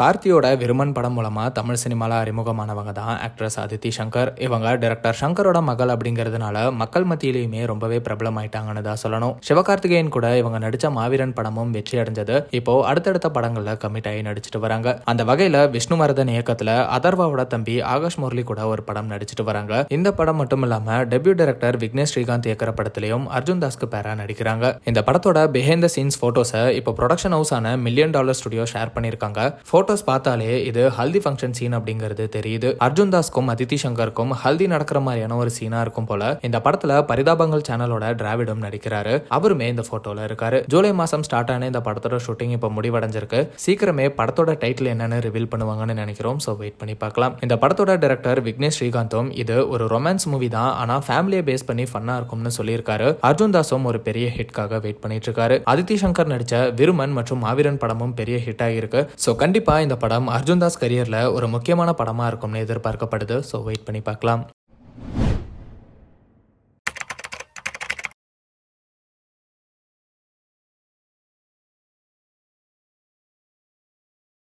கார்த்தியோட விருமன் படம் மூலமா தமிழ் சினிமால அறிமுகமானவங்க தான் ஆக்ட்ரஸ் அதித்தி சங்கர். இவங்க டைரக்டர் சங்கரோட மகள் அப்படிங்கிறதுனால மக்கள் மத்தியிலுமே ரொம்பவே பிரபலம் ஆயிட்டாங்கன்னு தான் சொல்லணும். சிவகார்த்திகேயன் கூட இவங்க நடிச்ச மாவீரன் படமும் வெற்றி அடைஞ்சது. இப்போ அடுத்தடுத்த படங்கள்ல கமிட் ஆகி நடிச்சிட்டு வராங்க. அந்த வகையில விஷ்ணுவர்தன் இயக்கத்துல அதர்வாவோட தம்பி ஆகாஷ் முரளி கூட ஒரு படம் நடிச்சிட்டு வராங்க. இந்த படம் மட்டும் இல்லாம டெபியூ டைரக்டர் விக்னேஷ் ஸ்ரீகாந்த் இயக்கிற படத்திலையும் அர்ஜுன் தாஸ்க்கு பேரா நடிக்கிறாங்க. இந்த படத்தோட பிஹைண்ட் தி சீன்ஸ் போட்டோஸை இப்போ ப்ரொடக்ஷன் ஹவுஸ் ஆன $1 மில்லியன் ஸ்டுடியோ ஷேர் பண்ணிருக்காங்க. போட்டோஸ் பார்த்தாலே இது ஹல்தி ஃபங்க்ஷன் சீன் அப்படிங்கிறது தெரியுது. அர்ஜுன் தாஸ்க்கும் அதித்தி சங்கருக்கும் ஹல்தி நடக்கிற மாதிரியான ஒரு சீனா இருக்கும் போல. இந்த படத்துல பரிதாபங்கள் சேனலோட டிராவிடும் நடிக்கிறாரு. அவருமே இந்த போட்டோல இருக்காரு. ஜூலை மாசம் ஸ்டார்ட் ஆன இந்த படத்தோட ஷூட்டிங் இப்போ முடிவடைஞ்சிருக்கு. சீக்கிரமே படத்தோட டைட்டில் என்னன்னு ரிவீல் பண்ணுவாங்கன்னு நினைக்கிறோம். சோ வெயிட் பண்ணி பார்க்கலாம். இந்த படத்தோட டைரக்டர் விக்னேஷ் ஸ்ரீகாந்தும் இது ஒரு ரொமான்ஸ் மூவி தான், ஆனா ஃபேமிலியை பேஸ் பண்ணி ஃபன்னா இருக்கும்னு சொல்லியிருக்காரு. அர்ஜுன் தாஸும் ஒரு பெரிய ஹிட்காக வெயிட் பண்ணிட்டு இருக்காரு. அதித்தி சங்கர் நடிச்ச விருமன் மற்றும் மாவீரன் படமும் பெரிய ஹிட் ஆகிருக்கு. சோ கண்டிப்பா இந்த படம் அர்ஜுன் தாஸ் கரியர்ல ஒரு முக்கியமான படமா இருக்கும்னு எதிர்பார்க்கப்படுது. சோ வெயிட் பண்ணி பார்க்கலாம்.